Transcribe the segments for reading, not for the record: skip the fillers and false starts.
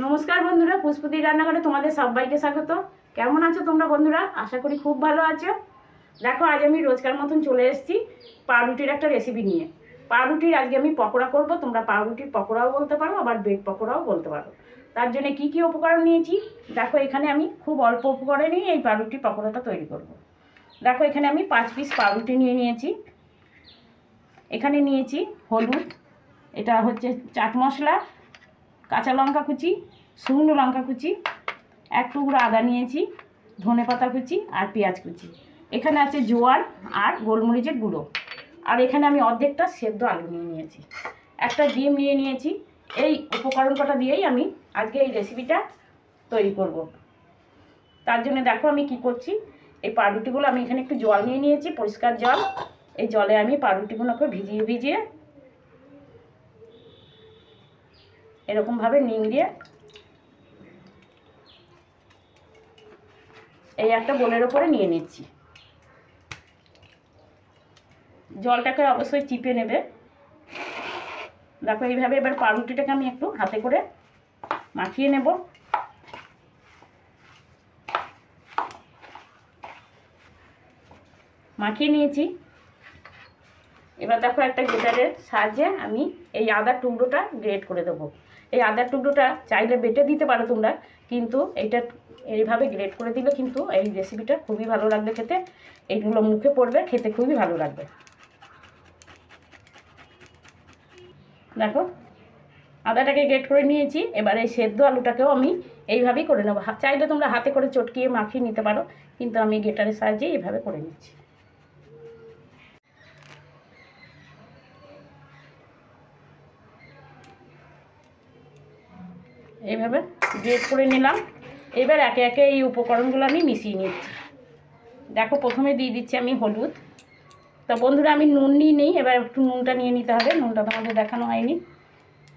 নমস্কার বন্ধুরা, পুষ্পতি রান্নাঘরে তোমাদের সবাইকে স্বাগত। কেমন আছো তোমরা বন্ধুরা? আশা করি খুব ভালো আছো। দেখো, আজ আমি রোজকার মতন চলে এসেছি পাউরুটির একটা রেসিপি নিয়ে। পাউরুটির আজকে আমি পকোড়া করব। তোমরা পাউরুটির পকোড়াও বলতে পারো, আবার ব্রেড পকোড়াও বলতে পারো। তার জন্য কি কি উপকরণ নিয়েছি দেখো। এখানে আমি খুব অল্প উপকরণে এই পাউরুটির পকোড়াটা তৈরি করব। দেখো, এখানে আমি 5 পিস পাউরুটি নিয়ে নিয়েছি। এখানে নিয়েছি হলুদ, এটা হচ্ছে চাট মশলা, কাঁচা লঙ্কা কুচি, শুকনো লঙ্কা কুচি, এক টুকরো আদা নিয়েছি, ধনেপাতা কুচি আর পেঁয়াজ কুচি। এখানে আছে জোয়ান আর গোলমরিচের গুঁড়ো। আর এখানে আমি অর্ধেকটা সেদ্ধ আলু নিয়ে নিয়েছি, একটা ডিম নিয়ে নিয়েছি। এই উপকরণ কটা দিয়েই আমি আজকে এই রেসিপিটা তৈরি করব। তার জন্য দেখো আমি কি করছি। এই পাউরুটিগুলো আমি এখানে একটু জল নিয়ে নিয়েছি, পরিষ্কার জল। এই জলে আমি পাউরুটিগুলোকে ভিজিয়ে ভিজিয়ে এরকমভাবে নিংড়িয়ে এই একটা বোলের ওপরে নিয়ে নিচ্ছি। জলটাকে অবশ্যই চিপে নেবে। দেখো এইভাবে এবার পাউরুটিটাকে আমি একটু হাতে করে মাখিয়ে নেব। মাখিয়ে নিয়েছি। এবার দেখো একটা গ্রেটারের সাহায্যে আমি এই আদার টুকরোটা গ্রেট করে দেবো। এই আদার টুকরোটা চাইলে বেটে দিতে পারো তোমরা, কিন্তু এইটা এইভাবে গ্রেট করে দিলে কিন্তু এই রেসিপিটা খুবই ভালো লাগবে খেতে। এইগুলো মুখে পড়বে, খেতে খুবই ভালো লাগবে। দেখো আদাটাকে গ্রেট করে নিয়েছি। এবার এই সেদ্ধ আলুটাকেও আমি এইভাবেই করে নেবো। চাইলে তোমরা হাতে করে চটকিয়ে মাখিয়ে নিতে পারো, কিন্তু আমি গ্রেটারের সাহায্যে এইভাবে করে নিচ্ছি। এইভাবে গ্রেট করে নিলাম। এবার একে একে এই উপকরণগুলো আমি মিশিয়ে নিচ্ছি। দেখো প্রথমে দিয়ে দিচ্ছি আমি হলুদ। তা বন্ধুরা আমি নুন নিয়ে নিই, এবার একটু নুনটা নিয়ে নিতে হবে। নুনটা তোমাদের দেখানো হয়নি।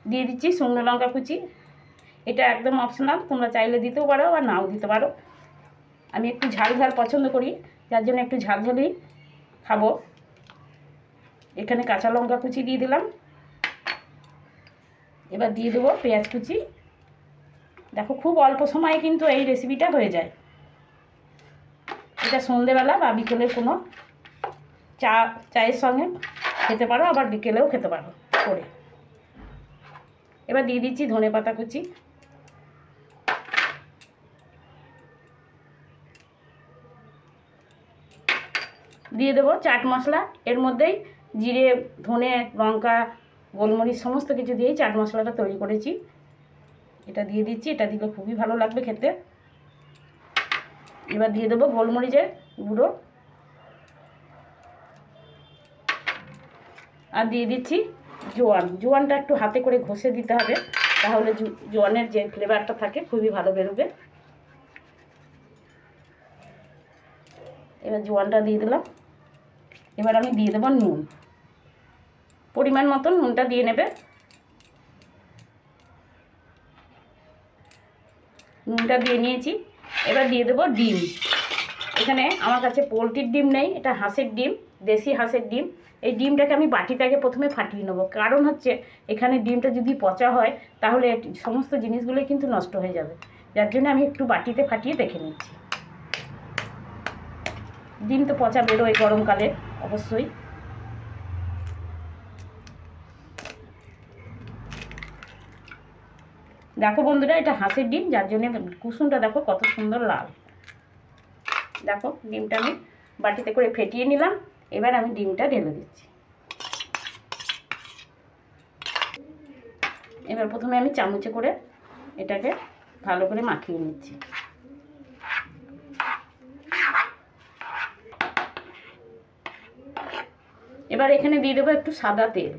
দিয়ে দিচ্ছি শুকনো লঙ্কা কুচি। এটা একদম অপশনাল, তোমরা চাইলে দিতেও পারো আর নাও দিতে পারো। আমি একটু ঝাল ঝাল পছন্দ করি, যার জন্য একটু ঝাল ঝালই খাবো। এখানে কাঁচা লঙ্কা কুচি দিয়ে দিলাম। এবার দিয়ে দেবো পেঁয়াজ কুচি। দেখো খুব অল্প সময়ে কিন্তু এই রেসিপিটা হয়ে যায়। এটা সন্ধেবেলা বা বিকেলের কোনো চায়ের সঙ্গে খেতে পারো, আবার বিকেলেও খেতে পারো করে। এবার দিয়ে দিচ্ছি ধনেপাতা কুচি। দিয়ে দেবো চাট মশলা। এর মধ্যেই জিরে, ধনে, লঙ্কা, গোলমরিচ সমস্ত কিছু দিয়েই চাট মশলাটা তৈরি করেছি। এটা দিয়ে দিচ্ছি, এটা দিলে খুবই ভালো লাগবে খেতে। এবার দিয়ে দেবো গোলমরিচের গুঁড়ো। আর দিয়ে দিচ্ছি জোয়ান। জোয়ানটা একটু হাতে করে ঘষে দিতে হবে, তাহলে জোয়ানের যে ফ্লেভারটা থাকে খুবই ভালো বেরোবে। এবার জোয়ানটা দিয়ে দিলাম। এবার আমি দিয়ে দেবো নুন। পরিমাণ মতন নুনটা দিয়ে নেবে। নুনটা দিয়ে নিয়েছি। এবার দিয়ে দেবো ডিম। এখানে আমার কাছে পোলট্রির ডিম নেই, এটা হাঁসের ডিম, দেশি হাঁসের ডিম। এই ডিমটাকে আমি বাটিটাকে প্রথমে ফাটিয়ে নেবো, কারণ হচ্ছে এখানে ডিমটা যদি পচা হয় তাহলে সমস্ত জিনিসগুলোই কিন্তু নষ্ট হয়ে যাবে। যার জন্য আমি একটু বাটিতে ফাটিয়ে দেখে নিচ্ছি। ডিম তো পচা বেরোয় গরমকালে অবশ্যই। দেখো বন্ধুরা, এটা হাঁসের ডিম, যার জন্য কুসুমটা দেখো কত সুন্দর লাল। দেখো ডিমটা আমি বাটিতে করে ফেটিয়ে নিলাম। এবার আমি ডিমটা ঢেলে দিচ্ছি। এবার প্রথমে আমি চামচে করে এটাকে ভালো করে মাখিয়ে নিচ্ছি। এবার এখানে দিয়ে দেবো একটু সাদা তেল।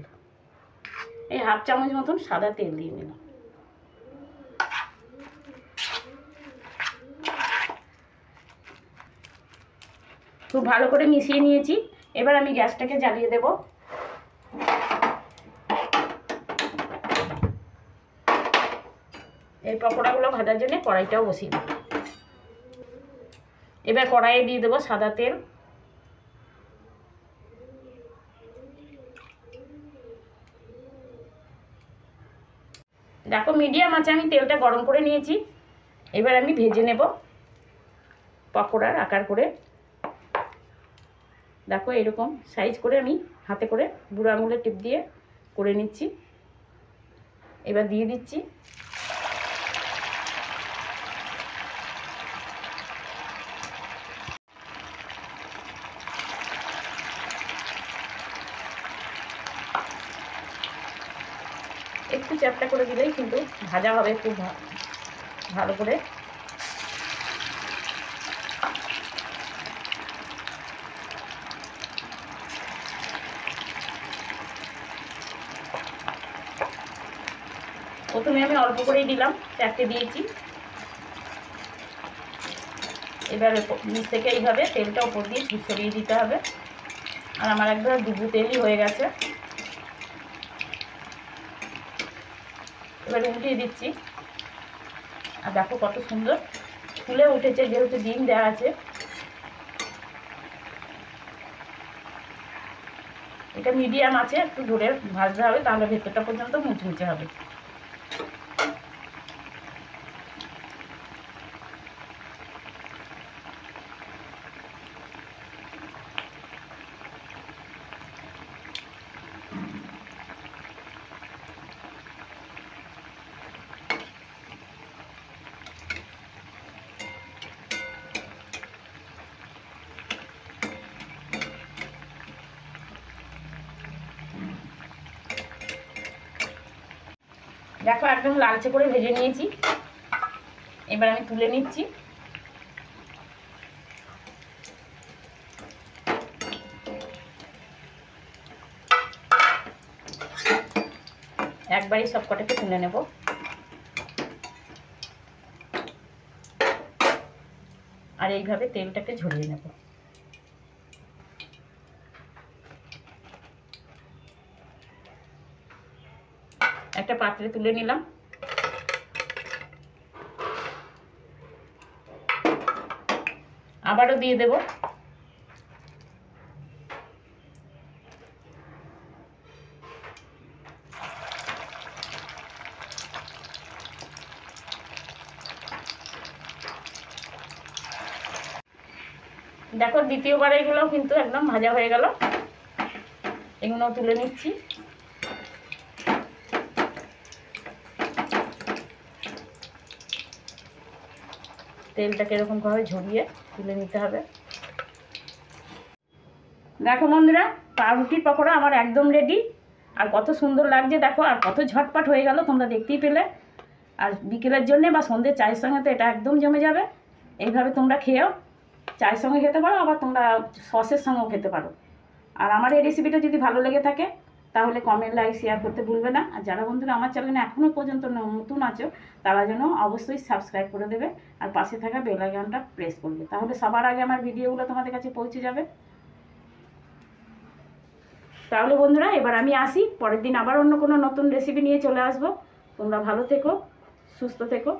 এই হাফ চামচ মতন সাদা তেল দিয়ে নিলাম। খুব ভালো করে মিশিয়ে নিয়েছি। এবার আমি গ্যাসটাকে জ্বালিয়ে দেব। এই পকোড়াগুলো ভাজার জন্য কড়াইটাও বসিয়ে দেব। এবার কড়াইয়ে দিয়ে দেবো সাদা তেল। দেখো মিডিয়াম আছে, আমি তেলটা গরম করে নিয়েছি। এবার আমি ভেজে নেব পকোড়ার আকার করে। দেখো এরকম সাইজ করে আমি হাতে করে বুড়ো আঙুলের টিপ দিয়ে করে নিচ্ছি। এবার দিয়ে দিচ্ছি একটু চ্যাপটা করে দিলেই কিন্তু ভাজা হবে খুব ভালো করে। প্রথমে আমি অল্প করেই দিলাম, 4টে দিয়েছি। এবার নিচ থেকে এইভাবে তেলটা উপর দিয়ে ছড়িয়ে দিতে হবে। আর আমার একবার ডুবু তেলই হয়ে গেছে। এবার উল্টিয়ে দিচ্ছি। আর দেখো কত সুন্দর ফুলে উঠেছে, যেহেতু ডিম দেওয়া আছে। এটা মিডিয়াম আছে, একটু ধরে ভাজতে হবে, তাহলে ভেতরটা পর্যন্ত মুচমুচে হবে। দেখো একদম লালচে করে ভেজে নিয়েছি। এবার আমি তুলে নিচ্ছি। একবারই সব কটাকে তুলে নেব। আর এইভাবে তেলটাকে ঝরিয়ে নেব। একটা পাত্রে তুলে নিলাম। আবারও দিয়ে দেব। দেখো দ্বিতীয়বার এগুলো কিন্তু একদম ভাজা হয়ে গেল। এগুলো তুলে নিচ্ছি। তেলটাকে এরকমভাবে ঝরিয়ে তুলে নিতে হবে। দেখো বন্ধুরা, পাউরুটির পকোড়া আমার একদম রেডি। আর কত সুন্দর লাগছে দেখো, আর কত ঝটপট হয়ে গেল, তোমরা দেখতেই পেলে। আর বিকেলের জন্যে বা সন্ধ্যের চায়ের সঙ্গে তো এটা একদম জমে যাবে। এইভাবে তোমরা খেয়েও, চায়ের সঙ্গে খেতে পারো, আবার তোমরা সসের সঙ্গেও খেতে পারো। আর আমার এই রেসিপিটা যদি ভালো লেগে থাকে তাহলে কমেন্ট, লাইক, শেয়ার করতে ভুলবে না। আর যারা বন্ধুরা আমার চ্যানেলে এখনও পর্যন্ত নতুন আছো তারা যেন অবশ্যই সাবস্ক্রাইব করে দেবে আর পাশে থাকা বেল আইকনটা প্রেস করবে, তাহলে সবার আগে আমার ভিডিওগুলো তোমাদের কাছে পৌঁছে যাবে। তাহলে বন্ধুরা এবার আমি আসি, পরের দিন আবার অন্য কোনো নতুন রেসিপি নিয়ে চলে আসবো। তোমরা ভালো থেকো, সুস্থ থেকো।